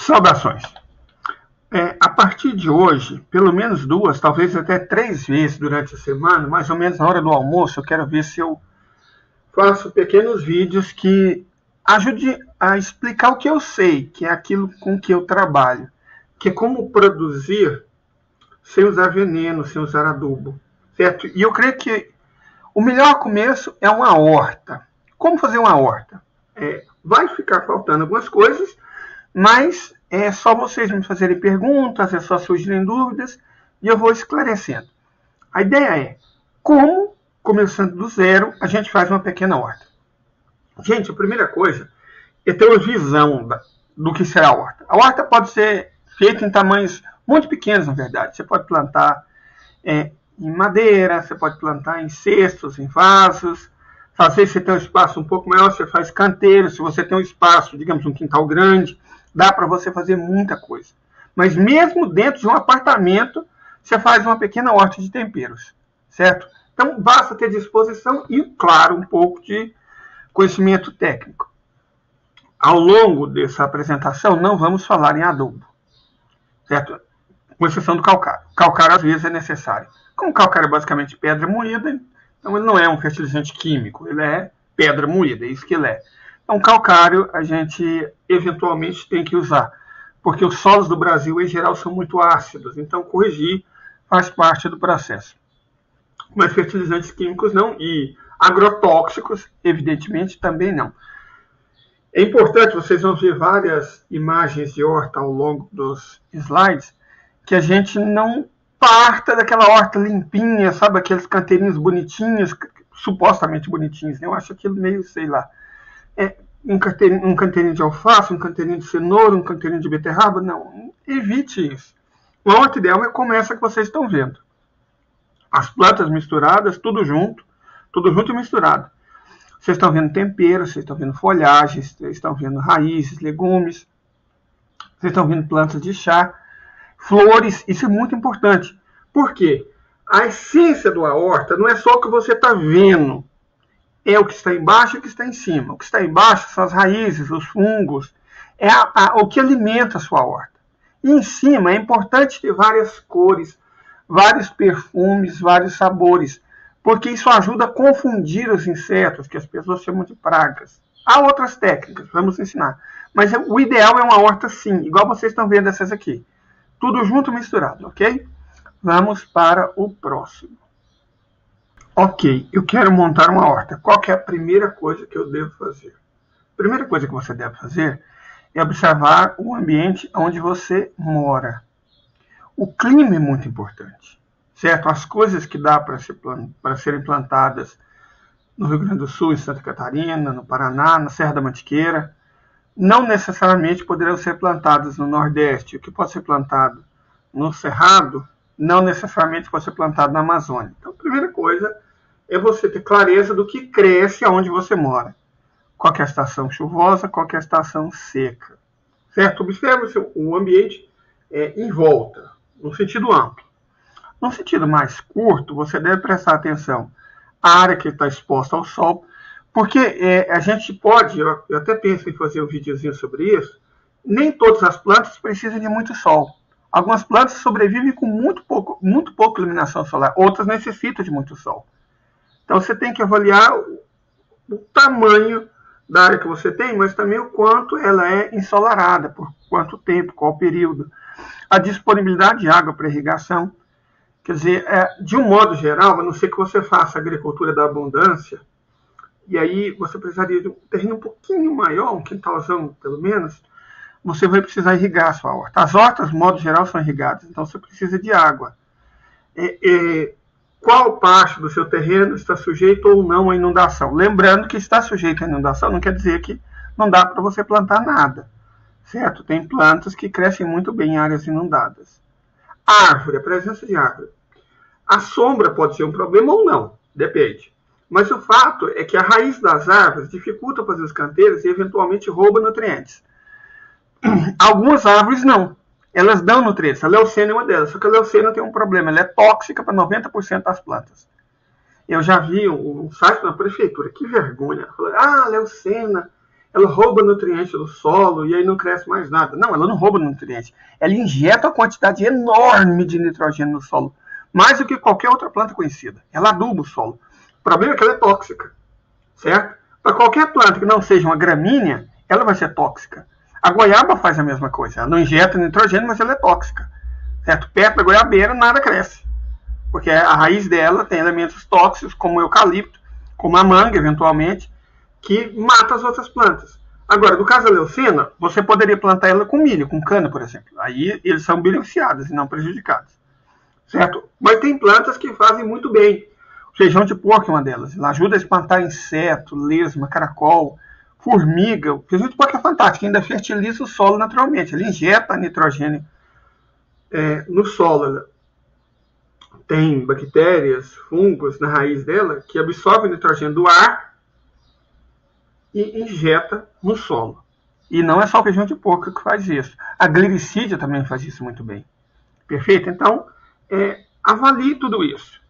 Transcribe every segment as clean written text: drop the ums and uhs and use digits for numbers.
Saudações! A partir de hoje, pelo menos 2, talvez até 3 vezes durante a semana, mais ou menos na hora do almoço, eu quero ver se eu faço pequenos vídeos que ajudem a explicar o que eu sei, que é aquilo com que eu trabalho, que é como produzir sem usar veneno, sem usar adubo, certo? E eu creio que o melhor começo é uma horta. Como fazer uma horta? Vai ficar faltando algumas coisas, mas é só vocês me fazerem perguntas, é só surgirem dúvidas e eu vou esclarecendo. A ideia é como, começando do zero, a gente faz uma pequena horta. Gente, a primeira coisa é ter uma visão do que será a horta. A horta pode ser feita em tamanhos muito pequenos, na verdade. Você pode plantar em madeira, você pode plantar em cestos, em vasos. Às vezes você tem um espaço um pouco maior, você faz canteiro. Se você tem um espaço, digamos, um quintal grande, dá para você fazer muita coisa. Mas mesmo dentro de um apartamento, você faz uma pequena horta de temperos, certo? Então, basta ter disposição e, claro, um pouco de conhecimento técnico. Ao longo dessa apresentação, não vamos falar em adubo, certo? Com exceção do calcário. Calcário, às vezes, é necessário. Como o calcário é basicamente pedra moída, então ele não é um fertilizante químico, ele é pedra moída, é isso que ele é. Então, calcário a gente eventualmente tem que usar, porque os solos do Brasil, em geral, são muito ácidos, então corrigir faz parte do processo. Mas fertilizantes químicos não, e agrotóxicos, evidentemente, também não. É importante, vocês vão ver várias imagens de horta ao longo dos slides, que a gente não parta daquela horta limpinha, sabe, aqueles canteirinhos bonitinhos, supostamente bonitinhos, né? Eu acho aquilo meio, sei lá, um canteirinho de alface, um canteirinho de cenoura, um canteirinho de beterraba, não, evite isso. Uma horta ideal é como essa que vocês estão vendo. As plantas misturadas, tudo junto e misturado. Vocês estão vendo temperos, vocês estão vendo folhagens, vocês estão vendo raízes, legumes, vocês estão vendo plantas de chá, flores, isso é muito importante. Por quê? A essência da horta não é só o que você está vendo, é o que está embaixo e o que está em cima. O que está embaixo são as raízes, os fungos, é o que alimenta a sua horta. E em cima é importante ter várias cores, vários perfumes, vários sabores, porque isso ajuda a confundir os insetos, que as pessoas chamam de pragas. Há outras técnicas, vamos ensinar. Mas o ideal é uma horta sim, igual vocês estão vendo essas aqui. Tudo junto e misturado, ok? Vamos para o próximo. Ok, eu quero montar uma horta. Qual que é a primeira coisa que eu devo fazer? A primeira coisa que você deve fazer é observar o ambiente onde você mora. O clima é muito importante, certo? As coisas que dá para serem plantadas no Rio Grande do Sul, em Santa Catarina, no Paraná, na Serra da Mantiqueira, não necessariamente poderão ser plantadas no Nordeste. O que pode ser plantado no Cerrado, não necessariamente pode ser plantado na Amazônia. Então, a primeira coisa é você ter clareza do que cresce aonde você mora. Qual é a estação chuvosa, qual é a estação seca. Certo? Observe o ambiente em volta, no sentido amplo. No sentido mais curto, você deve prestar atenção à área que está exposta ao sol, porque a gente pode, eu até penso em fazer um videozinho sobre isso, nem todas as plantas precisam de muito sol. Algumas plantas sobrevivem com muito pouca iluminação solar, outras necessitam de muito sol. Então você tem que avaliar o tamanho da área que você tem, mas também o quanto ela é ensolarada, por quanto tempo, qual período. A disponibilidade de água para irrigação. Quer dizer, de um modo geral, a não ser que você faça agricultura da abundância, e aí você precisaria de um terreno um pouquinho maior, um quintalzão pelo menos, você vai precisar irrigar a sua horta. As hortas, de modo geral, são irrigadas, então você precisa de água. Qual parte do seu terreno está sujeito ou não à inundação? Lembrando que está sujeito à inundação não quer dizer que não dá para você plantar nada, certo? Tem plantas que crescem muito bem em áreas inundadas. Árvore, a presença de árvore. A sombra pode ser um problema ou não, depende. Mas o fato é que a raiz das árvores dificulta fazer os canteiros e eventualmente rouba nutrientes. Algumas árvores não. Elas dão nutrientes. A leucena é uma delas. Só que a leucena tem um problema. Ela é tóxica para 90% das plantas. Eu já vi um site da prefeitura. Que vergonha. Falei, leucena ela rouba nutrientes do solo e aí não cresce mais nada. Não, ela não rouba nutrientes. Ela injeta uma quantidade enorme de nitrogênio no solo, mais do que qualquer outra planta conhecida. Ela aduba o solo. O problema é que ela é tóxica, certo? Para qualquer planta que não seja uma gramínea, ela vai ser tóxica. A goiaba faz a mesma coisa. Ela não injeta nitrogênio, mas ela é tóxica. Certo? Perto da goiabeira, nada cresce. Porque a raiz dela tem elementos tóxicos, como o eucalipto, como a manga, eventualmente, que mata as outras plantas. Agora, no caso da leucina, você poderia plantar ela com milho, com cana, por exemplo. Aí eles são beneficiados e não prejudicados. Certo? Mas tem plantas que fazem muito bem. O feijão de porco é uma delas. Ela ajuda a espantar inseto, lesma, caracol, formiga. O feijão de porco é fantástico, ainda fertiliza o solo naturalmente. Ele injeta nitrogênio no solo. Ela tem bactérias, fungos na raiz dela que absorvem o nitrogênio do ar e injeta no solo. E não é só o feijão de porco que faz isso. A glicídia também faz isso muito bem. Perfeito? Então, avalie tudo isso.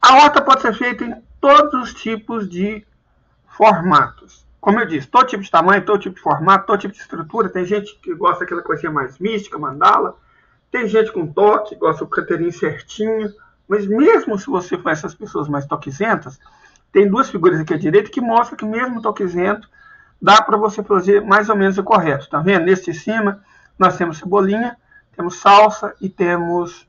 A horta pode ser feita em todos os tipos de formatos. Como eu disse, todo tipo de tamanho, todo tipo de formato, todo tipo de estrutura. Tem gente que gosta daquela coisinha mais mística, mandala. Tem gente com toque, gosta do canteirinho certinho. Mas mesmo se você for essas pessoas mais toquezentas, tem duas figuras aqui à direita que mostram que mesmo toquezento dá para você fazer mais ou menos o correto. Tá vendo? Neste de cima nós temos cebolinha, temos salsa e temos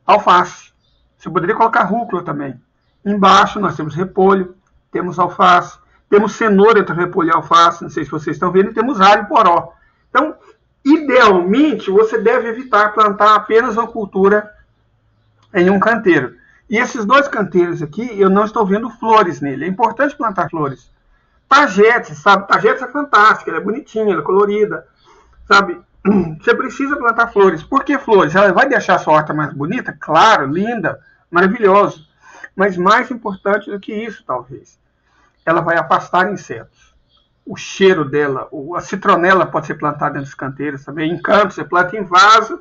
alface. Você poderia colocar rúcula também. Embaixo nós temos repolho, temos alface, temos cenoura entre repolho e alface, não sei se vocês estão vendo, e temos alho poró. Então, idealmente, você deve evitar plantar apenas uma cultura em um canteiro. E esses dois canteiros aqui, eu não estou vendo flores nele. É importante plantar flores. Tagetes, sabe? Tagetes é fantástica, ela é bonitinha, ela é colorida, sabe? Você precisa plantar flores. Por que flores? Ela vai deixar a sua horta mais bonita? Claro, linda, maravilhoso. Mas mais importante do que isso, talvez, ela vai afastar insetos. O cheiro dela, a citronela pode ser plantada dentro dos canteiros também. Em campos, você planta em vaso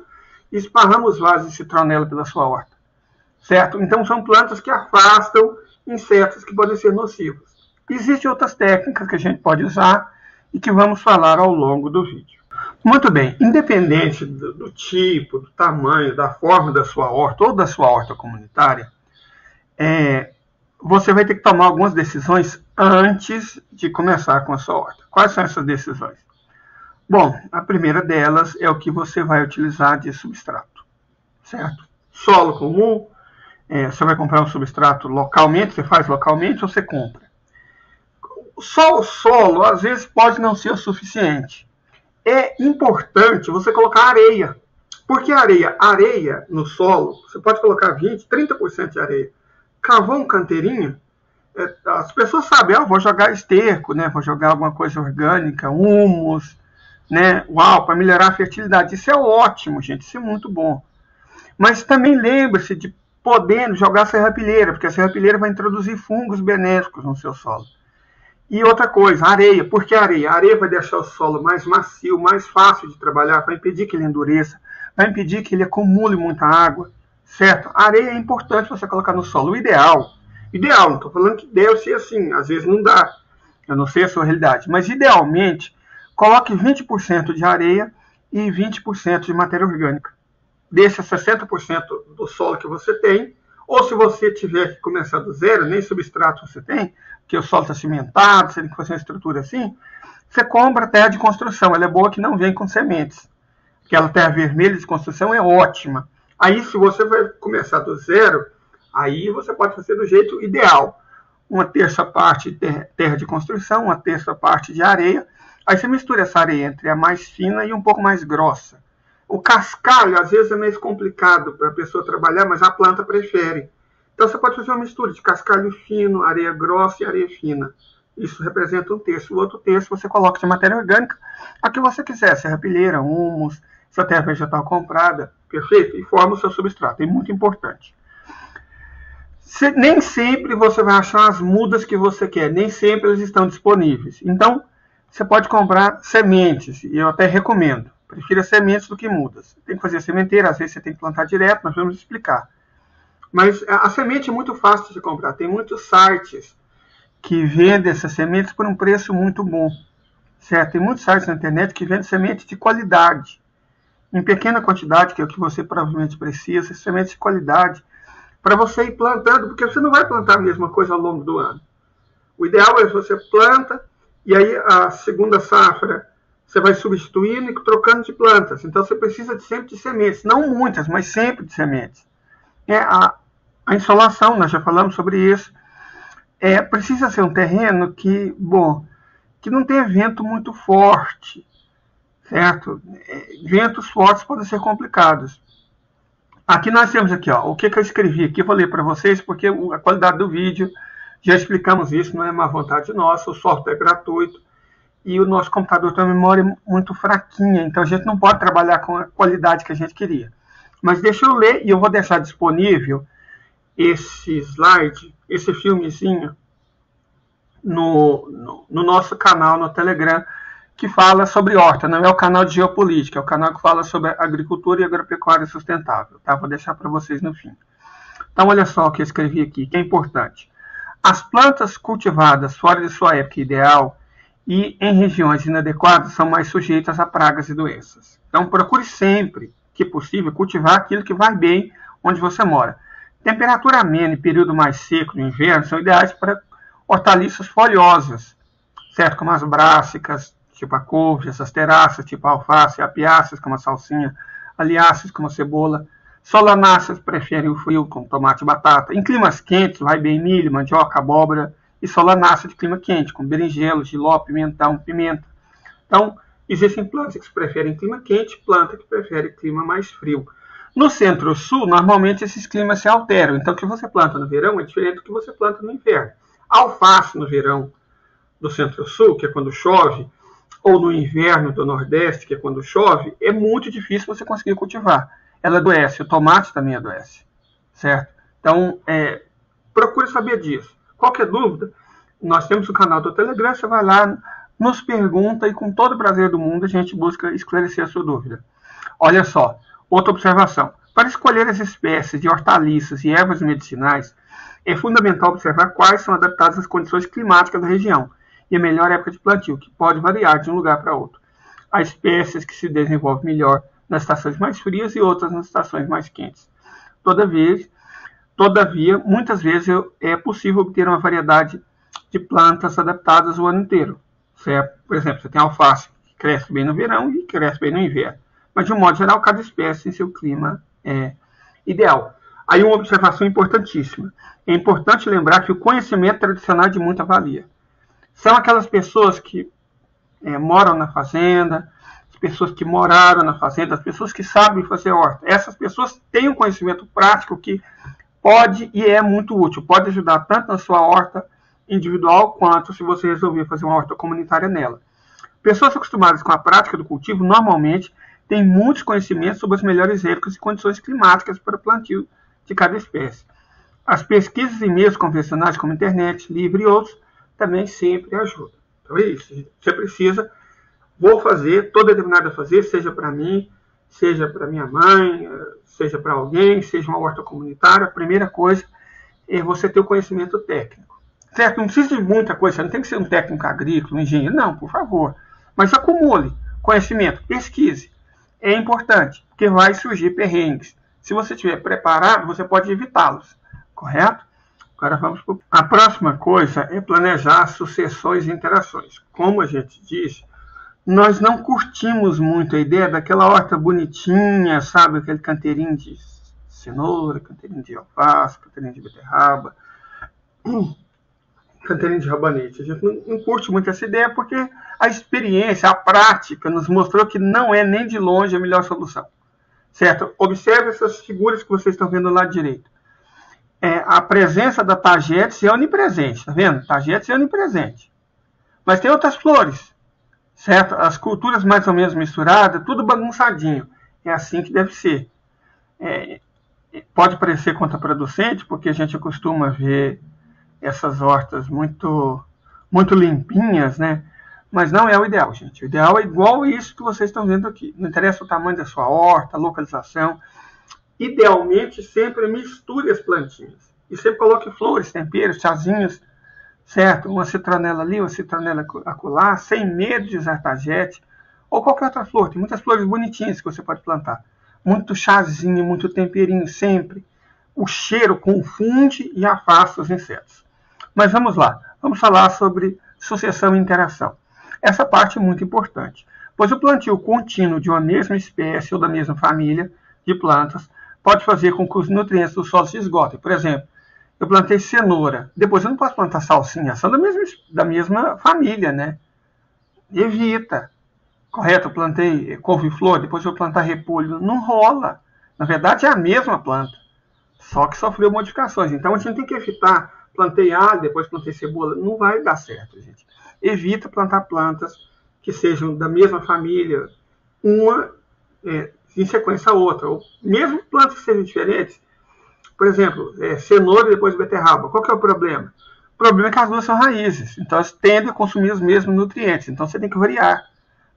e esparrama os vasos de citronela pela sua horta. Certo? Então são plantas que afastam insetos que podem ser nocivos. Existem outras técnicas que a gente pode usar e que vamos falar ao longo do vídeo. Muito bem, independente do tipo, do tamanho, da forma da sua horta ou da sua horta comunitária, você vai ter que tomar algumas decisões antes de começar com a sua horta. Quais são essas decisões? Bom, a primeira delas é o que você vai utilizar de substrato. Certo? Solo comum. Você vai comprar um substrato localmente, você faz localmente ou você compra? Só o solo, às vezes, pode não ser o suficiente. É importante você colocar areia. Por que areia? Areia no solo, você pode colocar 20%, 30% de areia. Cavou um canteirinho, as pessoas sabem, vou jogar esterco, né? Vou jogar alguma coisa orgânica, humus, né? Uau, para melhorar a fertilidade. Isso é ótimo, gente, isso é muito bom. Mas também lembre-se de podendo jogar serrapilheira, porque a serrapilheira vai introduzir fungos benéficos no seu solo. E outra coisa, areia. Por que areia? A areia vai deixar o solo mais macio, mais fácil de trabalhar, vai impedir que ele endureça, vai impedir que ele acumule muita água, certo? A areia é importante você colocar no solo. O ideal, não estou falando que deve ser assim, às vezes não dá, eu não sei a sua realidade, mas idealmente, coloque 20% de areia e 20% de matéria orgânica. Deixa 60% do solo que você tem, ou se você tiver que começar do zero, nem substrato você tem, porque o solo está cimentado, você tem que fazer uma estrutura assim, você compra terra de construção, ela é boa que não vem com sementes. Aquela terra vermelha de construção é ótima. Aí se você vai começar do zero, aí você pode fazer do jeito ideal. Uma terça parte de terra de construção, uma terça parte de areia, aí você mistura essa areia entre a mais fina e um pouco mais grossa. O cascalho, às vezes, é meio complicado para a pessoa trabalhar, mas a planta prefere. Então, você pode fazer uma mistura de cascalho fino, areia grossa e areia fina. Isso representa um terço. O outro terço você coloca de matéria orgânica, a que você quiser, serrapilheira, humus, sua terra vegetal comprada, perfeito? E forma o seu substrato, é muito importante. Nem sempre você vai achar as mudas que você quer, nem sempre elas estão disponíveis. Então, você pode comprar sementes, e eu até recomendo. Prefira sementes do que mudas. Tem que fazer sementeira, às vezes você tem que plantar direto, nós vamos explicar. Mas a semente é muito fácil de comprar. Tem muitos sites que vendem essas sementes por um preço muito bom. certo? Tem muitos sites na internet que vendem semente de qualidade, em pequena quantidade, que é o que você provavelmente precisa, sementes de qualidade, para você ir plantando, porque você não vai plantar a mesma coisa ao longo do ano. O ideal é você planta, e aí a segunda safra você vai substituindo e trocando de plantas. Então você precisa sempre de sementes, não muitas, mas sempre de sementes. A insolação, nós já falamos sobre isso. Precisa ser um terreno que não tenha vento muito forte, certo? Ventos fortes podem ser complicados. Aqui nós temos aqui, o que eu escrevi aqui, eu vou ler para vocês, porque a qualidade do vídeo, já explicamos isso, não é má vontade nossa, o software é gratuito, e o nosso computador tem uma memória muito fraquinha, então a gente não pode trabalhar com a qualidade que a gente queria. Mas deixa eu ler, e eu vou deixar disponível esse slide, esse filmezinho, no nosso canal no Telegram, que fala sobre horta. Não é o canal de geopolítica, é o canal que fala sobre agricultura e agropecuária sustentável. Tá? Vou deixar para vocês no fim. Então, olha só o que eu escrevi aqui, que é importante. As plantas cultivadas fora de sua época ideal e em regiões inadequadas são mais sujeitas a pragas e doenças. Então, procure sempre, que possível, cultivar aquilo que vai bem onde você mora. Temperatura amena e período mais seco no inverno são ideais para hortaliças folhosas, certo? Como as brássicas, tipo a couve, essas terraças, tipo a alface, apiáceas, como a salsinha, aliáceas, como a cebola. Solanáceas preferem o frio, como tomate e batata. Em climas quentes, vai bem milho, mandioca, abóbora. E solanácea de clima quente, como berinjela, giló, pimentão, pimenta. Então, existem plantas que preferem clima quente, planta que prefere clima mais frio. No centro-sul, normalmente esses climas se alteram. Então, o que você planta no verão é diferente do que você planta no inverno. Alface no verão do centro-sul, que é quando chove, ou no inverno do nordeste, que é quando chove, é muito difícil você conseguir cultivar. Ela adoece, o tomate também adoece, certo? Então, procure saber disso. Qualquer dúvida, nós temos o canal do Telegram, você vai lá, nos pergunta e com todo o prazer do mundo a gente busca esclarecer a sua dúvida. Olha só, outra observação. Para escolher as espécies de hortaliças e ervas medicinais, é fundamental observar quais são adaptadas às condições climáticas da região e a melhor época de plantio, que pode variar de um lugar para outro. Há espécies que se desenvolvem melhor nas estações mais frias e outras nas estações mais quentes. Todavia, muitas vezes é possível obter uma variedade de plantas adaptadas o ano inteiro. Certo? Por exemplo, você tem alface que cresce bem no verão e cresce bem no inverno. Mas, de um modo geral, cada espécie tem seu clima ideal. Aí uma observação importantíssima. É importante lembrar que o conhecimento tradicional é de muita valia. São aquelas pessoas que moram na fazenda, as pessoas que moraram na fazenda, as pessoas que sabem fazer horta. Essas pessoas têm um conhecimento prático que pode e é muito útil. Pode ajudar tanto na sua horta individual, quanto se você resolver fazer uma horta comunitária nela. Pessoas acostumadas com a prática do cultivo, normalmente, têm muitos conhecimentos sobre as melhores épocas e condições climáticas para o plantio de cada espécie. As pesquisas em meios convencionais, como internet, livre e outros, também sempre ajudam. Então é isso. Você precisa, vou fazer, estou determinado a fazer, seja para mim, seja para minha mãe, seja para alguém, seja uma horta comunitária. A primeira coisa é você ter o conhecimento técnico. Certo? Não precisa de muita coisa, você não tem que ser um técnico agrícola, um engenheiro, não, por favor. Mas acumule conhecimento, pesquise. É importante, porque vai surgir perrengues. Se você estiver preparado, você pode evitá-los, correto? Agora vamos para a próxima coisa, é planejar sucessões e interações. Como a gente disse, nós não curtimos muito a ideia daquela horta bonitinha, sabe? Aquele canteirinho de cenoura, canteirinho de alface, canteirinho de beterraba, canteirinho de rabanete. A gente não curte muito essa ideia porque a experiência, a prática nos mostrou que não é nem de longe a melhor solução. Certo? Observe essas figuras que vocês estão vendo do lado direito. A presença da Tagetes é onipresente, tá vendo? Tagetes é onipresente. Mas tem outras flores, certo? As culturas mais ou menos misturadas, tudo bagunçadinho. É assim que deve ser. Pode parecer contraproducente, porque a gente costuma ver essas hortas muito limpinhas, né? Mas não é o ideal, gente. O ideal é igual isso que vocês estão vendo aqui. Não interessa o tamanho da sua horta, a localização. Idealmente, sempre misture as plantinhas. E sempre coloque flores, temperos, chazinhos certo? Uma citronela ali, uma citronela acolá, sem medo de zartagete, ou qualquer outra flor. Tem muitas flores bonitinhas que você pode plantar. Muito chazinho, muito temperinho sempre. O cheiro confunde e afasta os insetos. Mas vamos lá, vamos falar sobre sucessão e interação. Essa parte é muito importante, pois o plantio contínuo de uma mesma espécie ou da mesma família de plantas pode fazer com que os nutrientes do solo se esgotem. Por exemplo, eu plantei cenoura, depois eu não posso plantar salsinha, são da mesma família, né? Evita. Correto? Eu plantei couve-flor, depois eu vou plantar repolho. Não rola. Na verdade, é a mesma planta, só que sofreu modificações. Então, a gente tem que evitar. Plantei alho, depois plantei cebola. Não vai dar certo, gente. Evita plantar plantas que sejam da mesma família, uma em sequência a outra. Ou mesmo plantas que sejam diferentes. Por exemplo, cenoura e depois beterraba. Qual que é o problema? O problema é que as duas são raízes. Então, elas tendem a consumir os mesmos nutrientes. Então, você tem que variar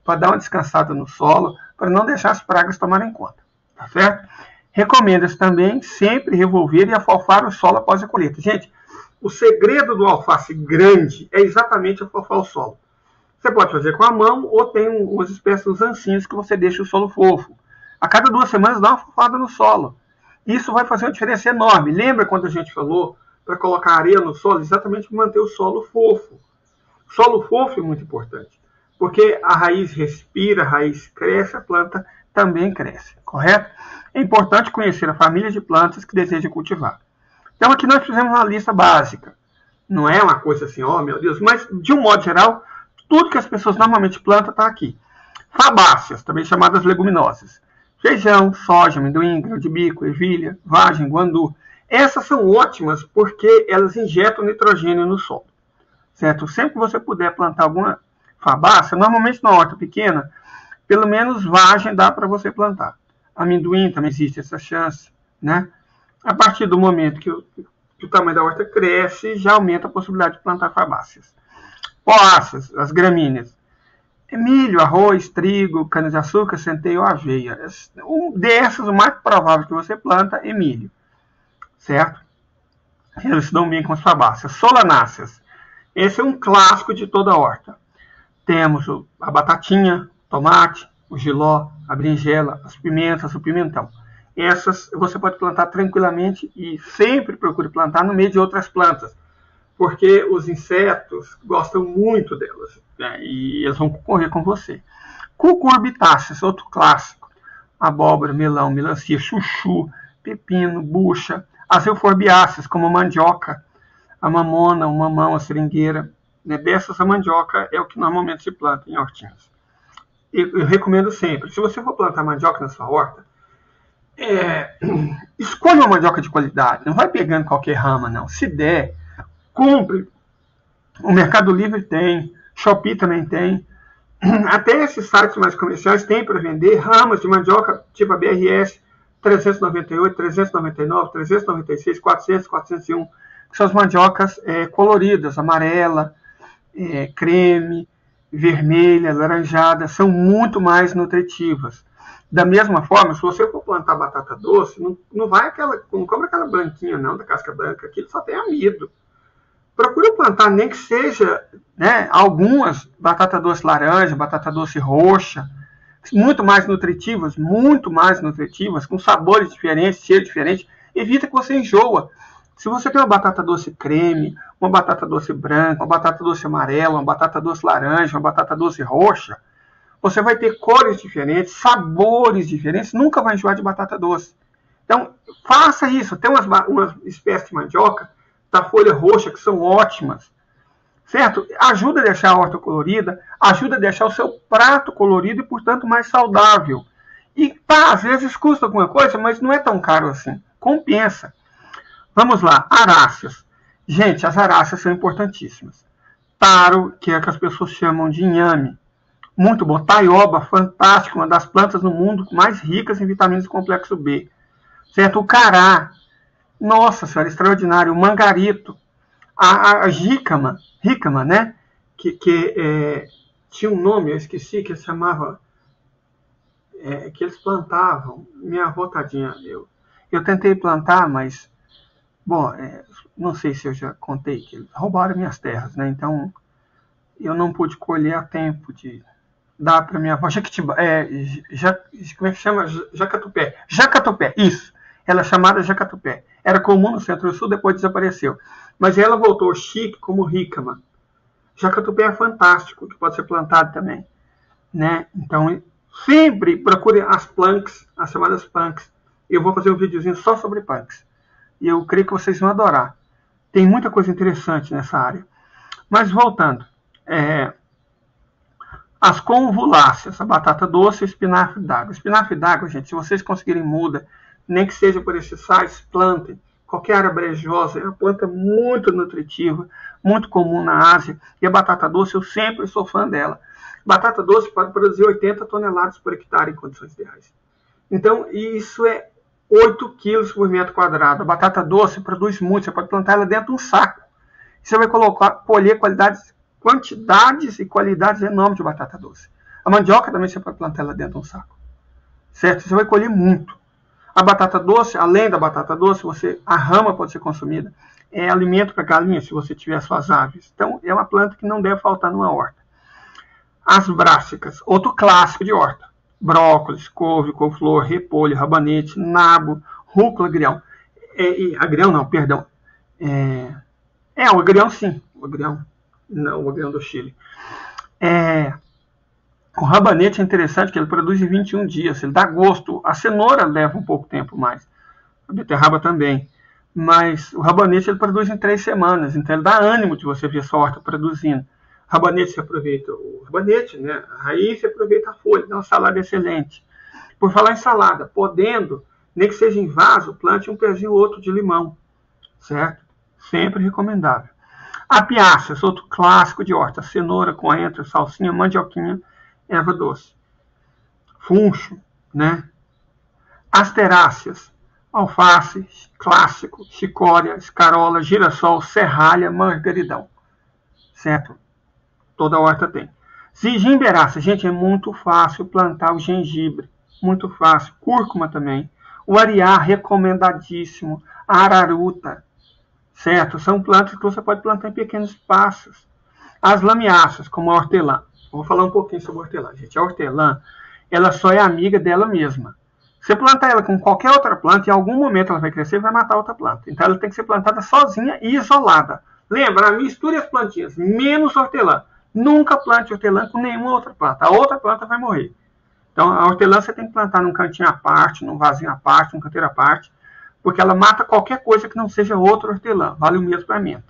para dar uma descansada no solo, para não deixar as pragas tomarem conta, tá certo? Recomenda-se também sempre revolver e afofar o solo após a colheita. Gente, o segredo do alface grande é exatamente afofar o solo. Você pode fazer com a mão ou tem umas espécies de ancinhos que você deixa o solo fofo. A cada 2 semanas dá uma afofada no solo. Isso vai fazer uma diferença enorme. Lembra quando a gente falou para colocar areia no solo? Exatamente para manter o solo fofo. O solo fofo é muito importante. Porque a raiz respira, a raiz cresce, a planta também cresce, correto? É importante conhecer a família de plantas que deseja cultivar. Então aqui nós fizemos uma lista básica. Não é uma coisa assim, oh meu Deus, mas de um modo geral, tudo que as pessoas normalmente plantam está aqui. Fabáceas, também chamadas leguminosas. Feijão, soja, amendoim, grão de bico, ervilha, vagem, guandu. Essas são ótimas porque elas injetam nitrogênio no solo, certo? Sempre que você puder plantar alguma fabácea, normalmente na horta pequena, pelo menos vagem dá para você plantar. Amendoim também existe essa chance, né? A partir do momento que o tamanho da horta cresce, já aumenta a possibilidade de plantar fabáceas. Poáceas, as gramíneas. Milho, arroz, trigo, cana-de-açúcar, centeio, aveia. Um dessas, o mais provável que você planta é milho, certo? Eles se dão bem com as fabáceas. Solanáceas. Esse é um clássico de toda a horta. Temos a batatinha, tomate, o jiló, a berinjela, as pimentas, o pimentão. Essas você pode plantar tranquilamente e sempre procure plantar no meio de outras plantas, porque os insetos gostam muito delas, né? E eles vão concorrer com você. Cucurbitáceas, outro clássico. Abóbora, melão, melancia, chuchu, pepino, bucha. As euforbiáceas, como a mandioca, a mamona, o mamão, a seringueira. Dessas, a mandioca é o que normalmente se planta em hortinhas. Eu recomendo sempre, se você for plantar mandioca na sua horta, escolha uma mandioca de qualidade, não vai pegando qualquer rama, não. Se der, compre. O Mercado Livre tem, Shopee também tem. Até esses sites mais comerciais têm para vender ramas de mandioca tipo a BRS 398, 399, 396, 400, 401, que são as mandiocas coloridas, amarela, creme, vermelha, laranjada, são muito mais nutritivas. Da mesma forma, se você for plantar batata doce, não compra aquela branquinha não, da casca branca, aquilo só tem amido. Procure plantar nem que seja, né, algumas batata doce laranja, batata doce roxa, muito mais nutritivas, com sabores diferentes, cheiro diferente. Evita que você enjoa. Se você tem uma batata doce creme, uma batata doce branca, uma batata doce amarela, uma batata doce laranja, uma batata doce roxa, você vai ter cores diferentes, sabores diferentes, nunca vai enjoar de batata doce. Então, faça isso. Tem umas espécies de mandioca da folha roxa que são ótimas, certo? Ajuda a deixar a horta colorida, ajuda a deixar o seu prato colorido e, portanto, mais saudável. E, às vezes custa alguma coisa, mas não é tão caro assim. Compensa. Vamos lá, aráceas. Gente, as aráceas são importantíssimas. Taro, que é o que as pessoas chamam de inhame. Muito bom. Taioba, fantástico, uma das plantas no mundo mais ricas em vitaminas do complexo B. Certo? O cará, nossa senhora, extraordinário. O mangarito. A jícama, né? Que tinha um nome, eu esqueci, que se chamava... que eles plantavam. Minha avó, tadinha, eu tentei plantar, mas Bom, não sei se eu já contei que eles roubaram minhas terras, né? Então, eu não pude colher a tempo de dar para minha avó. Como é que chama? Jacatupé. Jacatupé, isso. Ela é chamada Jacatupé. Era comum no Centro-Sul, depois desapareceu. Mas ela voltou chique como rícama. Jacatupé é fantástico, que pode ser plantado também, né? Então, sempre procure as planks, as chamadas punks. Eu vou fazer um videozinho só sobre punks. E eu creio que vocês vão adorar. Tem muita coisa interessante nessa área. Mas voltando, as convuláceas, a batata doce e o espinafre d'água. Espinafre d'água, gente, se vocês conseguirem muda, nem que seja por esses sais, plantem. Qualquer área brejosa é uma planta muito nutritiva, muito comum na Ásia. E a batata doce, eu sempre sou fã dela. Batata doce pode produzir 80 toneladas por hectare em condições ideais. Então, isso é 8 quilos por metro quadrado. A batata doce produz muito, você pode plantar ela dentro de um saco. Você vai colher quantidades e qualidades enormes de batata doce. A mandioca também você pode plantar ela dentro de um saco. Certo? Você vai colher muito. A batata doce, além da batata doce, a rama pode ser consumida. É alimento para galinha, se você tiver suas aves. Então, é uma planta que não deve faltar numa horta. As brássicas, outro clássico de horta. Brócolis, couve, couve-flor, repolho, rabanete, nabo, rúcula, agrião. Agrião não, perdão. O agrião sim. O agrião. Não, o agrião do Chile. O rabanete é interessante que ele produz em 21 dias. Ele dá gosto. A cenoura leva um pouco tempo mais. A beterraba também. Mas o rabanete ele produz em 3 semanas. Então ele dá ânimo de você ver sua horta produzindo. Rabanete você aproveita o rabanete, né? A raiz você aproveita a folha. Dá uma salada excelente. Por falar em salada, podendo, nem que seja em vaso, plante um pezinho ou outro de limão. Certo? Sempre recomendável. Apiáceas, outro clássico de horta. Cenoura, coentro, salsinha, mandioquinha, erva doce. Funcho, né? Asteráceas, alface, clássico, chicória, escarola, girassol, serralha, margaridão. Certo? Toda horta tem. Zingiberácea, gente, é muito fácil plantar o gengibre. Muito fácil. Cúrcuma também. O ariá, recomendadíssimo. A araruta. Certo? São plantas que você pode plantar em pequenos espaços. As lamiáceas, como a hortelã. Vou falar um pouquinho sobre a hortelã, gente. A hortelã, ela só é amiga dela mesma. Você plantar ela com qualquer outra planta, em algum momento ela vai crescer e vai matar outra planta. Então ela tem que ser plantada sozinha e isolada. Lembra? Misture as plantinhas, menos hortelã. Nunca plante hortelã com nenhuma outra planta. A outra planta vai morrer. Então a hortelã você tem que plantar num cantinho à parte, num vasinho à parte, num canteiro à parte, porque ela mata qualquer coisa que não seja outra hortelã. Vale o mesmo para menta.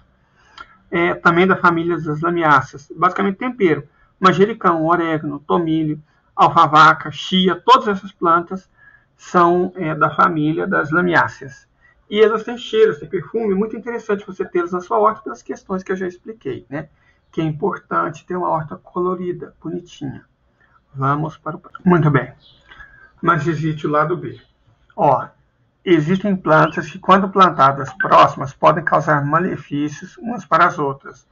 Também da família das lamiáceas. Basicamente tempero. Manjericão, orégano, tomilho, alfavaca, chia, todas essas plantas são da família das lamiáceas. E elas têm cheiros, têm perfume, muito interessante você tê-las na sua horta pelas questões que eu já expliquei, né? Que é importante ter uma horta colorida, bonitinha. Vamos para o próximo. Muito bem. Mas existe o lado B. Existem plantas que, quando plantadas próximas, podem causar malefícios umas para as outras,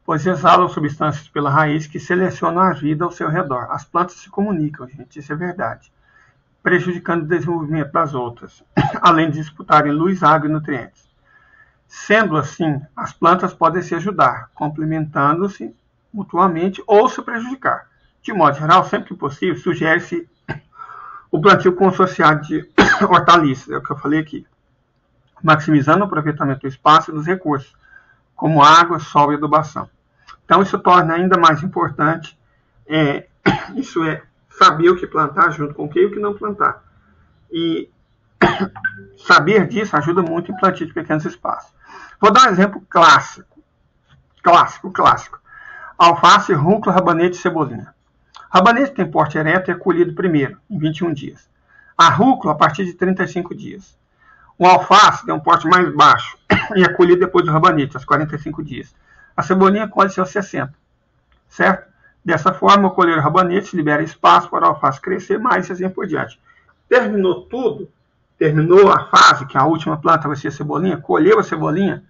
pois exalam substâncias pela raiz que selecionam a vida ao seu redor. As plantas se comunicam, gente, isso é verdade, prejudicando o desenvolvimento das outras, além de disputarem luz, água e nutrientes. Sendo assim, as plantas podem se ajudar, complementando-se mutuamente ou se prejudicar. De modo geral, sempre que possível, sugere-se o plantio consorciado de hortaliças, é o que eu falei aqui, maximizando o aproveitamento do espaço e dos recursos, como água, sol e adubação. Então, isso torna ainda mais importante, saber o que plantar junto com o que e o que não plantar. E saber disso ajuda muito em plantio de pequenos espaços. Vou dar um exemplo clássico. Alface, rúcula, rabanete e cebolinha. Rabanete tem porte ereto e é colhido primeiro, em 21 dias. A rúcula, a partir de 35 dias. O alface tem um porte mais baixo e é colhido depois do rabanete, aos 45 dias. A cebolinha colhe-se aos 60, certo? Dessa forma, ao colher o rabanete, libera espaço para o alface crescer mais e assim por diante. Terminou tudo, terminou a fase, que a última planta vai ser a cebolinha, colheu a cebolinha,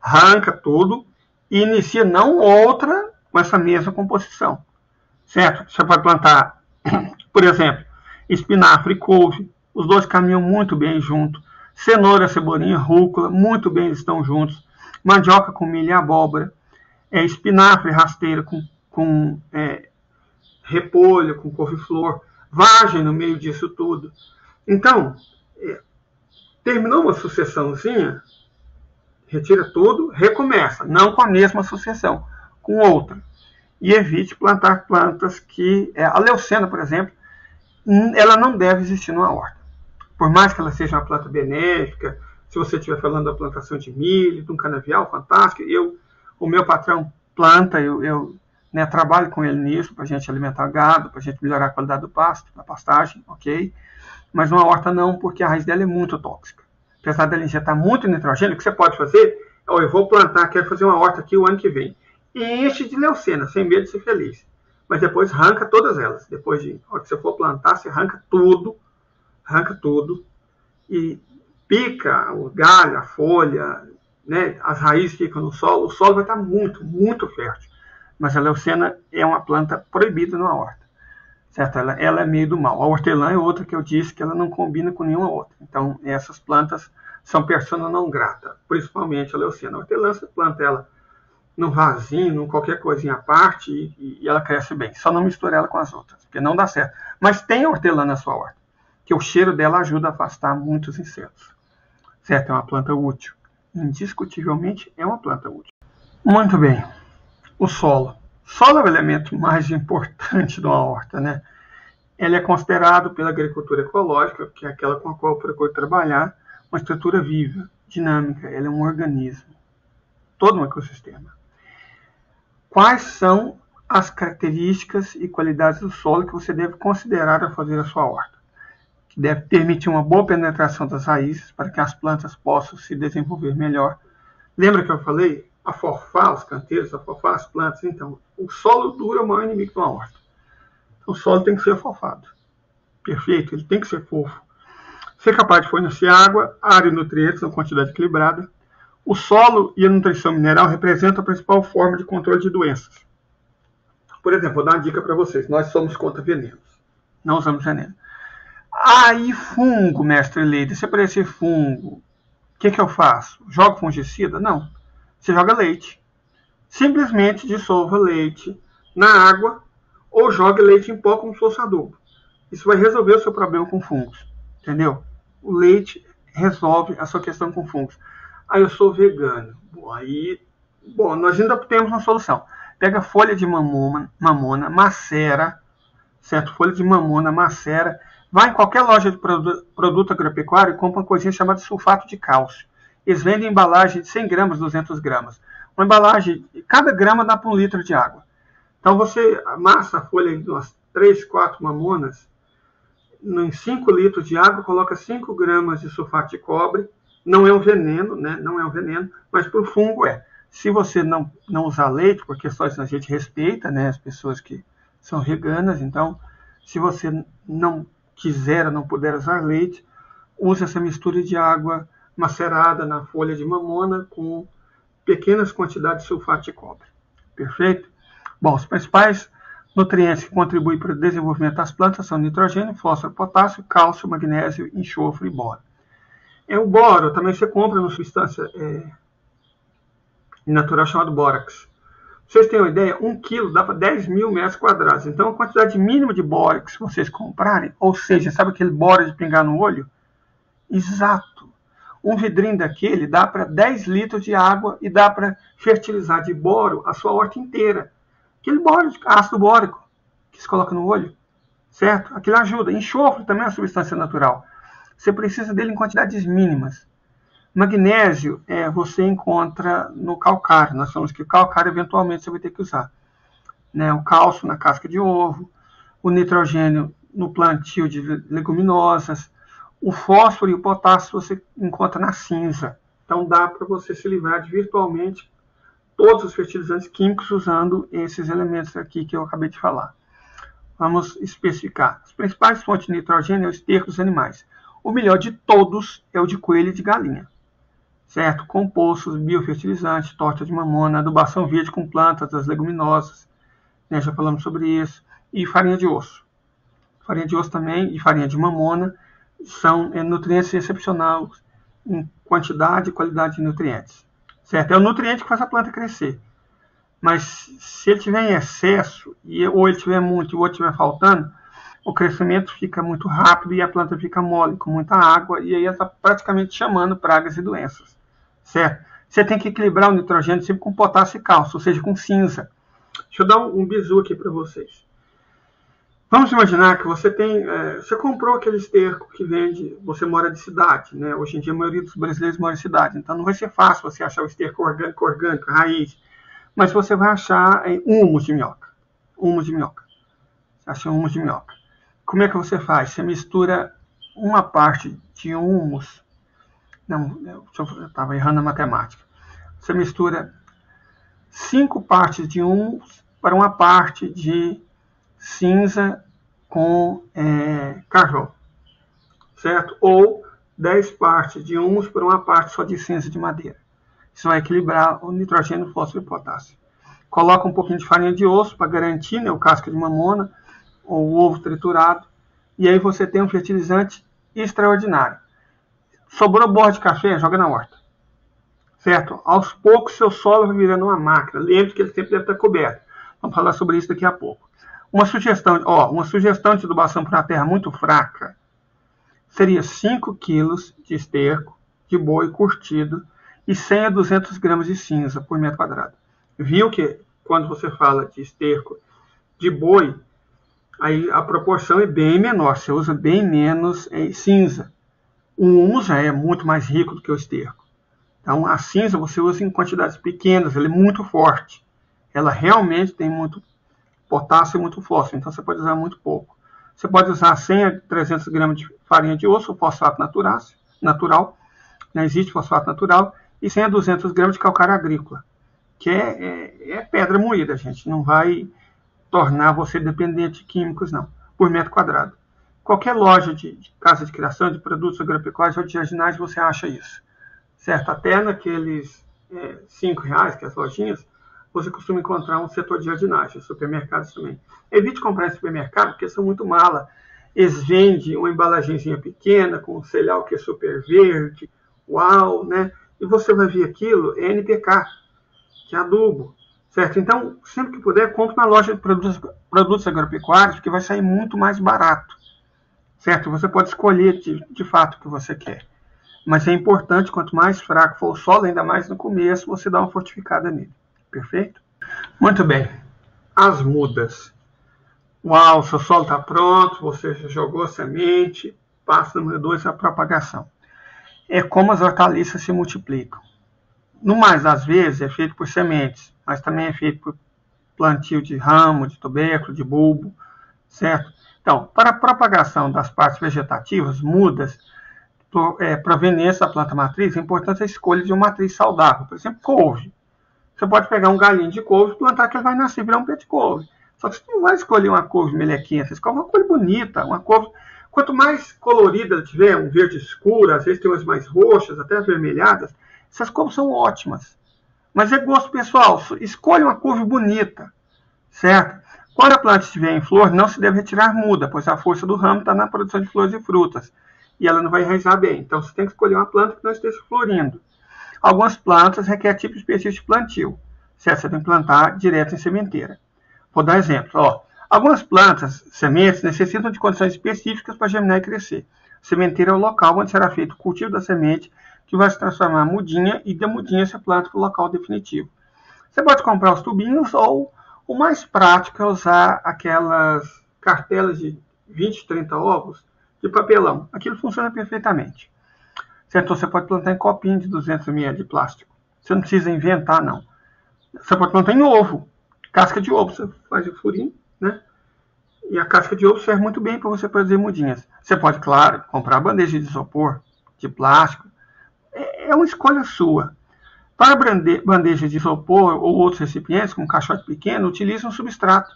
arranca tudo e inicia não outra com essa mesma composição, certo? Você pode plantar, por exemplo, espinafre e couve, os dois caminham muito bem juntos. Cenoura, cebolinha, rúcula, muito bem, eles estão juntos. Mandioca com milho e abóbora. Espinafre, rasteira com repolho, com couve-flor. Vagem no meio disso tudo. Então, terminou uma sucessãozinha, retira tudo, recomeça. Não com a mesma sucessão, com outra. E evite plantar plantas que... a leucena, por exemplo, ela não deve existir numa horta. Por mais que ela seja uma planta benéfica, se você estiver falando da plantação de milho, de um canavial, fantástico. O meu patrão planta, eu trabalho com ele nisso, para a gente alimentar gado, para a gente melhorar a qualidade do pasto, da pastagem, ok? Mas numa horta não, porque a raiz dela é muito tóxica. Apesar dela injetar muito nitrogênio, o que você pode fazer? Eu vou plantar, quero fazer uma horta aqui o ano que vem. E enche de leucena, sem medo de ser feliz. Mas depois arranca todas elas. Depois de, a hora que você for plantar, você arranca tudo e pica o galho, a folha, né? As raízes ficam no solo. O solo vai estar muito, muito fértil. Mas a leucena é uma planta proibida numa horta. Certo? Ela é meio do mal. A hortelã é outra que eu disse que ela não combina com nenhuma outra. Então, essas plantas são persona não grata, principalmente a leucena. A hortelã, você planta ela num vasinho, num qualquer coisinha à parte e ela cresce bem. Só não mistura ela com as outras, porque não dá certo. Mas tem hortelã na sua horta, que o cheiro dela ajuda a afastar muitos insetos. Certo? É uma planta útil. Indiscutivelmente é uma planta útil. Muito bem. O solo. O solo é o elemento mais importante de uma horta, né? Ele é considerado pela agricultura ecológica, que é aquela com a qual eu procuro trabalhar, uma estrutura viva, dinâmica. Ele é um organismo. Todo um ecossistema. Quais são as características e qualidades do solo que você deve considerar ao fazer a sua horta? Que deve permitir uma boa penetração das raízes para que as plantas possam se desenvolver melhor. Lembra que eu falei? Afofar os canteiros, afofar as plantas. Então, o solo duro é o maior inimigo de uma horta. O solo tem que ser afofado. Perfeito? Ele tem que ser fofo. Ser capaz de fornecer água, ar e nutrientes em quantidade equilibrada. O solo e a nutrição mineral representam a principal forma de controle de doenças. Por exemplo, vou dar uma dica para vocês. Nós somos contra venenos. Não usamos veneno. E fungo, mestre Leite. Se aparecer fungo, o que eu faço? Jogo fungicida? Não. Você joga leite. Simplesmente dissolva leite na água ou jogue leite em pó como se fosse adubo. Isso vai resolver o seu problema com fungos. Entendeu? O leite resolve a sua questão com fungos. Eu sou vegano. Nós ainda temos uma solução. Pega folha de mamona, macera, certo? Folha de mamona, macera. Vai em qualquer loja de produto agropecuário e compra uma coisinha chamada sulfato de cálcio. Eles vendem embalagem de 100 gramas, 200 gramas. Uma embalagem, cada grama dá para 1 litro de água. Então você amassa a folha de umas 3, 4 mamonas, em 5 litros de água, coloca 5 gramas de sulfato de cobre. Não é um veneno, né? Não é um veneno, mas para o fungo é. Se você não usar leite, por questões a gente respeita, né, as pessoas que são veganas, então, se você não quiser, não puder usar leite, use essa mistura de água macerada na folha de mamona com pequenas quantidades de sulfato de cobre. Perfeito? Bom, os principais nutrientes que contribuem para o desenvolvimento das plantas são nitrogênio, fósforo, potássio, cálcio, magnésio, enxofre e boro. O boro também você compra numa substância natural chamada bórax. Pra vocês terem uma ideia, 1 quilo dá para 10 mil metros quadrados. Então, a quantidade mínima de bórax que vocês comprarem, ou seja, sabe aquele boro de pingar no olho? Exato. Um vidrinho daquele dá para 10 litros de água e dá para fertilizar de boro a sua horta inteira. Aquele boro de ácido bórico que se coloca no olho, certo? Aquilo ajuda. Enxofre também é uma substância natural. Você precisa dele em quantidades mínimas. Magnésio você encontra no calcário. Nós falamos que o calcário eventualmente você vai ter que usar. Né? O cálcio na casca de ovo, o nitrogênio no plantio de leguminosas, o fósforo e o potássio você encontra na cinza. Então dá para você se livrar de virtualmente todos os fertilizantes químicos usando esses elementos aqui que eu acabei de falar. Vamos especificar. As principais fontes de nitrogênio é o esterco dos animais. O melhor de todos é o de coelho e de galinha. Certo? Compostos, biofertilizantes, torta de mamona, adubação verde com plantas, das leguminosas. Né? Já falamos sobre isso. E farinha de osso. Farinha de osso também e farinha de mamona são nutrientes excepcionais em quantidade e qualidade de nutrientes. Certo? É o nutriente que faz a planta crescer. Mas se ele tiver em excesso, ou ele tiver muito e o outro tiver faltando, o crescimento fica muito rápido e a planta fica mole, com muita água, e aí ela está praticamente chamando pragas e doenças. Certo? Você tem que equilibrar o nitrogênio sempre com potássio e cálcio, ou seja, com cinza. Deixa eu dar um bizu aqui para vocês. Vamos imaginar que você você comprou aquele esterco que vende, você mora de cidade, né? Hoje em dia a maioria dos brasileiros mora de cidade, então não vai ser fácil você achar o esterco orgânico, raiz, mas você vai achar humus de minhoca. Humus de minhoca. Você acha humus de minhoca. Como é que você faz? Você mistura uma parte de humus. Não, eu estava errando a matemática. Você mistura 5 partes de humus para uma parte de cinza com carvão, certo? Ou 10 partes de humus por uma parte só de cinza de madeira. Isso vai equilibrar o nitrogênio, fósforo e potássio. Coloca um pouquinho de farinha de osso para garantir, né, o casca de mamona ou o ovo triturado, e aí você tem um fertilizante extraordinário. Sobrou borra de café, joga na horta. Certo? Aos poucos seu solo vai virando uma máquina. Lembre que ele sempre deve estar coberto. Vamos falar sobre isso daqui a pouco. Uma sugestão de adubação para uma terra muito fraca seria 5 kg de esterco de boi curtido e 100 a 200 gramas de cinza por metro quadrado. Viu que quando você fala de esterco de boi, aí a proporção é bem menor, você usa bem menos cinza. O humus já é muito mais rico do que o esterco. Então a cinza você usa em quantidades pequenas, ela é muito forte. Ela realmente tem muito potássio e muito fósforo, então você pode usar muito pouco. Você pode usar 100 a 300 gramas de farinha de osso, ou fosfato natural, não existe fosfato natural, e 100 a 200 gramas de calcário agrícola, que é pedra moída, gente, não vai tornar você dependente de químicos, não, por metro quadrado. Qualquer loja de casa de criação de produtos agropecuários ou de jardinagem você acha isso, certo? Até naqueles R$5, que é as lojinhas, você costuma encontrar um setor de jardinagem, supermercados também. Evite comprar em supermercado, porque são muito mala. Eles vendem uma embalagenzinha pequena, com um cereal que é super verde, uau, né? E você vai ver aquilo, é NPK, que é adubo, certo? Então, sempre que puder, compre na loja de produtos agropecuários, porque vai sair muito mais barato, certo? Você pode escolher de fato o que você quer. Mas é importante, quanto mais fraco for o solo, ainda mais no começo, você dá uma fortificada nele. Perfeito? Muito bem. As mudas. Uau, seu solo está pronto, você já jogou semente. Passo número 2 é a propagação. É como as hortaliças se multiplicam. No mais das vezes é feito por sementes, mas também é feito por plantio de ramo, de tubérculo, de bulbo, certo? Então, para a propagação das partes vegetativas, mudas, provenientes da planta matriz, é importante a escolha de uma matriz saudável. Por exemplo, couve. Você pode pegar um galinho de couve e plantar que ele vai nascer e virar um pé de couve. Só que você não vai escolher uma couve melequinha, você escolhe uma couve bonita, uma couve... Quanto mais colorida ela tiver, um verde escuro, às vezes tem umas mais roxas, até avermelhadas, essas couves são ótimas. Mas é gosto pessoal, escolha uma couve bonita, certo? Quando a planta estiver em flor, não se deve retirar muda, pois a força do ramo está na produção de flores e frutas, e ela não vai enraizar bem. Então você tem que escolher uma planta que não esteja florindo. Algumas plantas requerem tipo específico de plantio, certo? Você tem que plantar direto em sementeira. Vou dar exemplo. Algumas plantas, sementes, necessitam de condições específicas para germinar e crescer. Sementeira é o local onde será feito o cultivo da semente, que vai se transformar em mudinha, e da mudinha você planta para o local definitivo. Você pode comprar os tubinhos, ou o mais prático é usar aquelas cartelas de 20, 30 ovos de papelão. Aquilo funciona perfeitamente. Certo? Você pode plantar em copinho de 200 ml de plástico. Você não precisa inventar, não. Você pode plantar em ovo. Casca de ovo. Você faz o furinho, né? E a casca de ovo serve muito bem para você produzir mudinhas. Você pode, claro, comprar bandeja de isopor, de plástico. É uma escolha sua. Para bandeja de isopor ou outros recipientes, como caixote pequeno, utilize um substrato.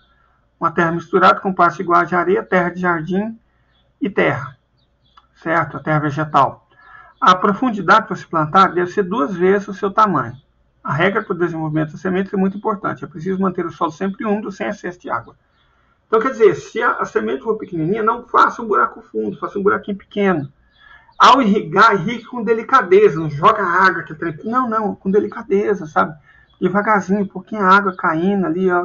Uma terra misturada com partes iguais de areia, terra de jardim e terra. Certo? A terra vegetal. A profundidade para se plantar deve ser 2 vezes o seu tamanho. A regra para o desenvolvimento da semente é muito importante. É preciso manter o solo sempre úmido, sem excesso de água. Então, quer dizer, se a semente for pequenininha, não faça um buraco fundo, faça um buraquinho pequeno. ao irrigar, irrigue com delicadeza, não joga água, não, com delicadeza, sabe? Devagarzinho, um pouquinho de água caindo ali, ó,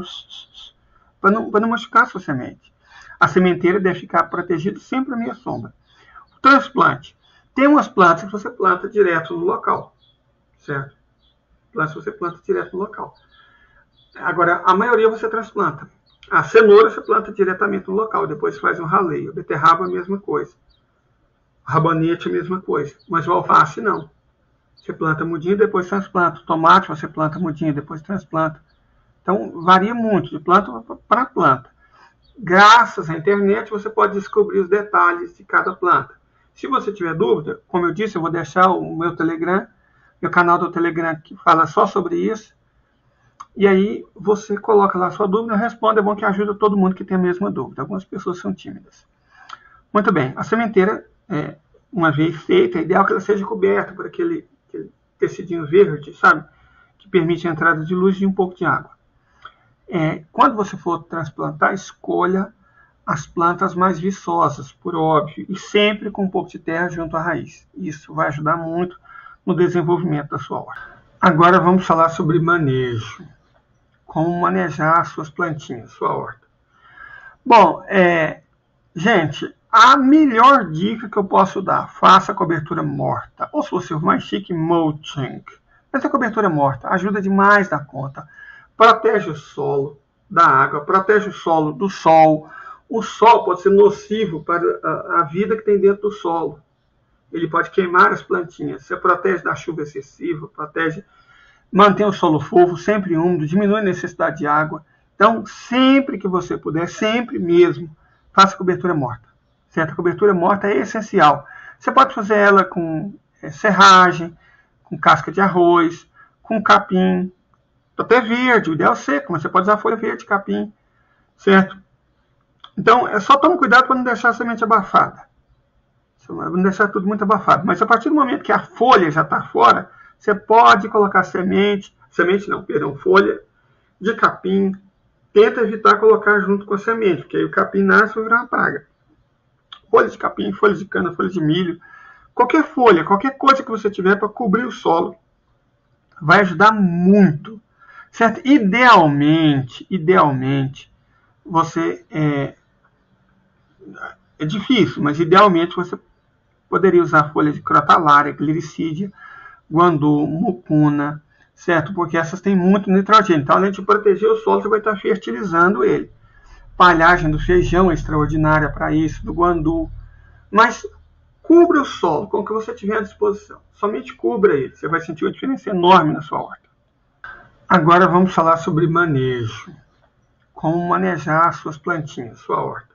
para não machucar a sua semente. A sementeira deve ficar protegida sempre à meia sombra. O transplante. Tem umas plantas que você planta direto no local, certo? Plantas você planta direto no local. Agora, a maioria você transplanta. A cenoura você planta diretamente no local, depois faz um raleio. A beterraba, a mesma coisa. O rabanete, a mesma coisa. Mas o alface, não. Você planta mudinho, depois transplanta. O tomate, você planta mudinho, depois transplanta. Então, varia muito de planta para planta. Graças à internet, você pode descobrir os detalhes de cada planta. Se você tiver dúvida, como eu disse, eu vou deixar o meu Telegram, meu canal do Telegram que fala só sobre isso. E aí você coloca lá a sua dúvida, responde, é bom que ajuda todo mundo que tem a mesma dúvida. Algumas pessoas são tímidas. Muito bem, a sementeira, uma vez feita, é ideal que ela seja coberta por aquele tecidinho verde, sabe? Que permite a entrada de luz e um pouco de água. Quando você for transplantar, escolha as plantas mais viçosas, por óbvio, e sempre com um pouco de terra junto à raiz. Isso vai ajudar muito no desenvolvimento da sua horta. Agora vamos falar sobre manejo. Como manejar as suas plantinhas, sua horta. Bom, gente, a melhor dica que eu posso dar, faça a cobertura morta. Ou se você for mais chique, mulching. Mas a cobertura morta ajuda demais da conta. Protege o solo da água, protege o solo do sol. O sol pode ser nocivo para a vida que tem dentro do solo. Ele pode queimar as plantinhas. Você protege da chuva excessiva, mantém o solo fofo, sempre úmido, diminui a necessidade de água. Então, sempre que você puder, sempre mesmo, faça cobertura morta. Certo? A cobertura morta é essencial. Você pode fazer ela com serragem, com casca de arroz, com capim, até verde, o ideal é seco, mas você pode usar folha verde, capim, certo? Então, só tome cuidado para não deixar a semente abafada. Não deixar tudo muito abafado. Mas a partir do momento que a folha já está fora, você pode colocar folha de capim. Tenta evitar colocar junto com a semente, porque aí o capim nasce e vai virar uma praga. Folha de capim, folha de cana, folha de milho. Qualquer folha, qualquer coisa que você tiver para cobrir o solo, vai ajudar muito. Certo? Idealmente, você... É difícil, mas idealmente você poderia usar folha de crotalária, glicídia, guandu, mucuna, certo? Porque essas têm muito nitrogênio. Então, além de proteger o solo, você vai estar fertilizando ele. Palhagem do feijão é extraordinária para isso, do guandu. Mas cubra o solo com o que você tiver à disposição. Somente cubra ele. Você vai sentir uma diferença enorme na sua horta. Agora vamos falar sobre manejo. Como manejar as suas plantinhas, sua horta.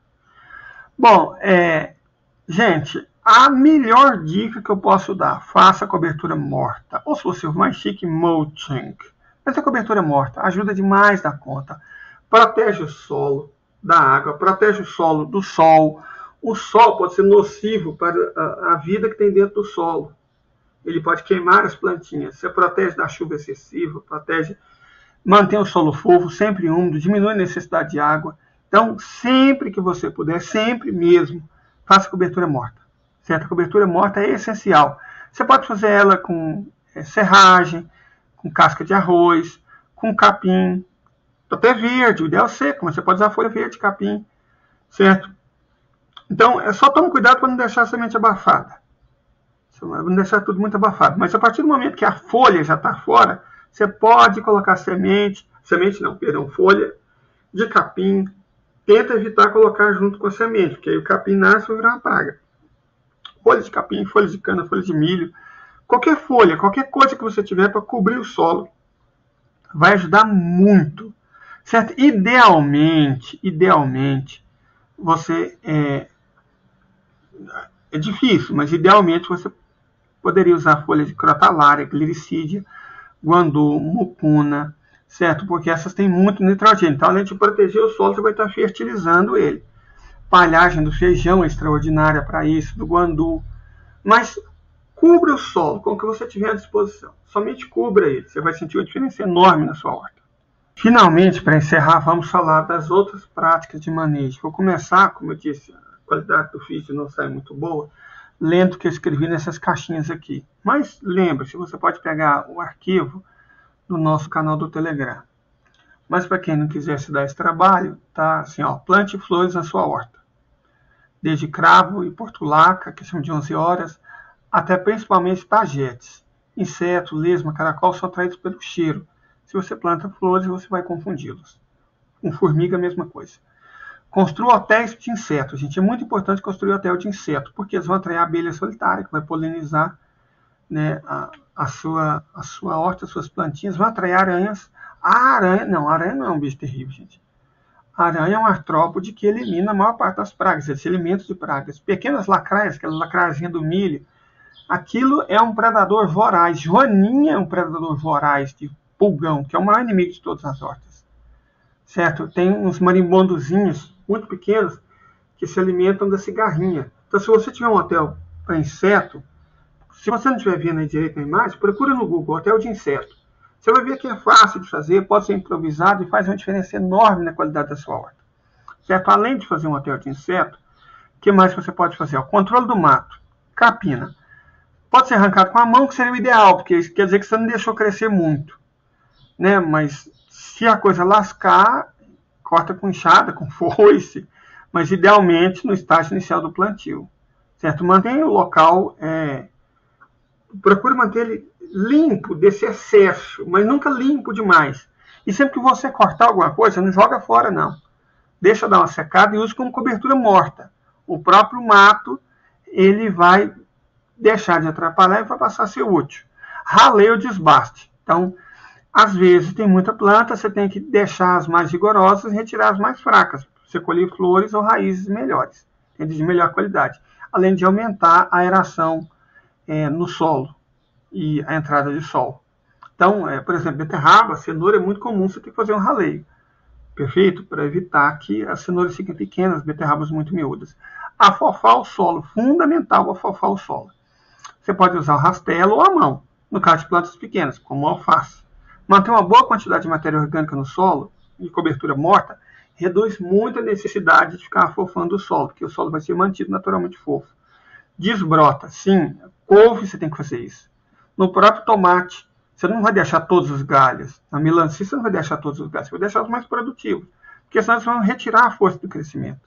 Bom, gente, a melhor dica que eu posso dar, faça a cobertura morta. Ou se você for mais chique, mulching. Mas a cobertura morta ajuda demais da conta. Protege o solo da água, protege o solo do sol. O sol pode ser nocivo para a vida que tem dentro do solo. Ele pode queimar as plantinhas. Você protege da chuva excessiva, mantém o solo fofo, sempre úmido, diminui a necessidade de água. Então, sempre que você puder, sempre mesmo, faça cobertura morta. Certo? A cobertura morta é essencial. Você pode fazer ela com serragem, com casca de arroz, com capim, até verde, o ideal é seco, mas você pode usar folha verde, capim, certo? Então, só tome cuidado para não deixar a semente abafada. Não deixar tudo muito abafado. Mas a partir do momento que a folha já está fora, você pode colocar folha de capim. Tenta evitar colocar junto com a semente, porque aí o capim nasce e vai virar uma praga. Folha de capim, folha de cana, folha de milho. Qualquer folha, qualquer coisa que você tiver para cobrir o solo, vai ajudar muito. Certo? Idealmente, você... É difícil, mas idealmente você poderia usar folha de crotalária, glicídia, guandu, mucuna, certo? Porque essas têm muito nitrogênio. Então, além de proteger o solo, você vai estar fertilizando ele. Palhagem do feijão é extraordinária para isso, do guandu. Mas cubra o solo com o que você tiver à disposição. Somente cubra ele. Você vai sentir uma diferença enorme na sua horta. Finalmente, para encerrar, vamos falar das outras práticas de manejo. Vou começar, como eu disse, a qualidade do vídeo não sai muito boa, lendo o que eu escrevi nessas caixinhas aqui. Mas lembre-se, você pode pegar o arquivo do nosso canal do Telegram. Mas para quem não quiser se dar esse trabalho, tá assim, ó, plante flores na sua horta. Desde cravo e portulaca, que são de 11 horas, até principalmente tagetes. Insetos, lesma, caracol são atraídos pelo cheiro. Se você planta flores, você vai confundi-los. Com formiga, a mesma coisa. Construa hotéis de insetos, gente. É muito importante construir hotel de inseto, porque eles vão atrair a abelha solitária, que vai polinizar, né, a sua horta, as suas plantinhas, vão atrair aranhas. A aranha não é um bicho terrível, gente. A aranha é um artrópode que elimina a maior parte das pragas, esses elementos de pragas. Pequenas lacraias, aquela lacraiazinha do milho, aquilo é um predador voraz. Joaninha é um predador voraz de pulgão, que é o maior inimigo de todas as hortas. Certo? Tem uns marimbondozinhos muito pequenos que se alimentam da cigarrinha. Então, se você tiver um hotel para inseto, se você não estiver vendo aí direito na imagem, procura no Google, hotel de inseto. Você vai ver que é fácil de fazer, pode ser improvisado e faz uma diferença enorme na qualidade da sua horta. Certo? Além de fazer um hotel de inseto, o que mais você pode fazer? O controle do mato, capina. Pode ser arrancado com a mão, que seria o ideal, porque isso quer dizer que você não deixou crescer muito. Né? Mas se a coisa lascar, corta com enxada, com foice, mas idealmente no estágio inicial do plantio. Certo? Mantenha o local, procure manter ele limpo desse excesso, mas nunca limpo demais. E sempre que você cortar alguma coisa, não joga fora, não. Deixa dar uma secada e use como cobertura morta. O próprio mato, ele vai deixar de atrapalhar e vai passar a ser útil. Raleio ou desbaste. Então, às vezes tem muita planta, você tem que deixar as mais vigorosas e retirar as mais fracas. Você colher flores ou raízes melhores, de melhor qualidade. Além de aumentar a aeração no solo e a entrada de sol. Então, por exemplo, beterraba, cenoura é muito comum você ter que fazer um raleio. Perfeito? Para evitar que as cenouras fiquem pequenas, beterrabas muito miúdas. Afofar o solo, fundamental afofar o solo. Você pode usar o rastelo ou a mão, no caso de plantas pequenas, como a alface. Manter uma boa quantidade de matéria orgânica no solo e cobertura morta reduz muito a necessidade de ficar afofando o solo, porque o solo vai ser mantido naturalmente fofo. Desbrota, sim, couve você tem que fazer isso. No próprio tomate, você não vai deixar todos os galhos. Na melancia, você não vai deixar todos os galhos. Você vai deixar os mais produtivos. Porque senão eles vão retirar a força do crescimento.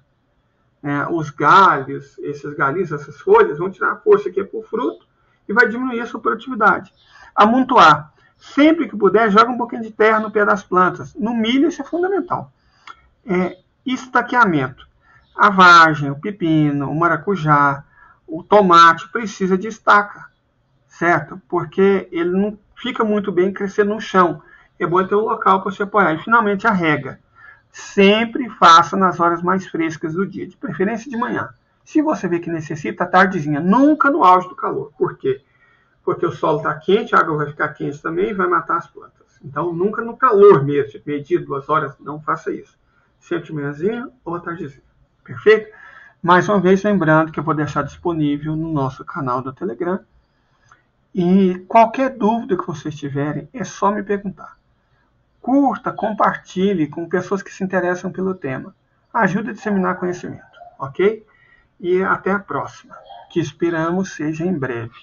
Os galhos, esses galinhos, essas folhas, vão tirar a força que é para o fruto e vai diminuir a sua produtividade. Amontoar. Sempre que puder, joga um pouquinho de terra no pé das plantas. No milho, isso é fundamental. Estaqueamento. A vagem, o pepino, o maracujá, o tomate precisa de estaca. Certo? Porque ele não fica muito bem crescendo no chão. É bom ter um local para se apoiar. E, finalmente, a rega. Sempre faça nas horas mais frescas do dia, de preferência de manhã. Se você vê que necessita, à tardezinha, nunca no auge do calor. Por quê? Porque o solo está quente, a água vai ficar quente também e vai matar as plantas. Então, nunca no calor mesmo, meio-dia, 2 horas, não faça isso. Sempre de manhãzinha ou à tardezinha. Perfeito? Mais uma vez, lembrando que eu vou deixar disponível no nosso canal do Telegram. E qualquer dúvida que vocês tiverem, é só me perguntar. Curta, compartilhe com pessoas que se interessam pelo tema. Ajude a disseminar conhecimento, ok? E até a próxima, que esperamos seja em breve.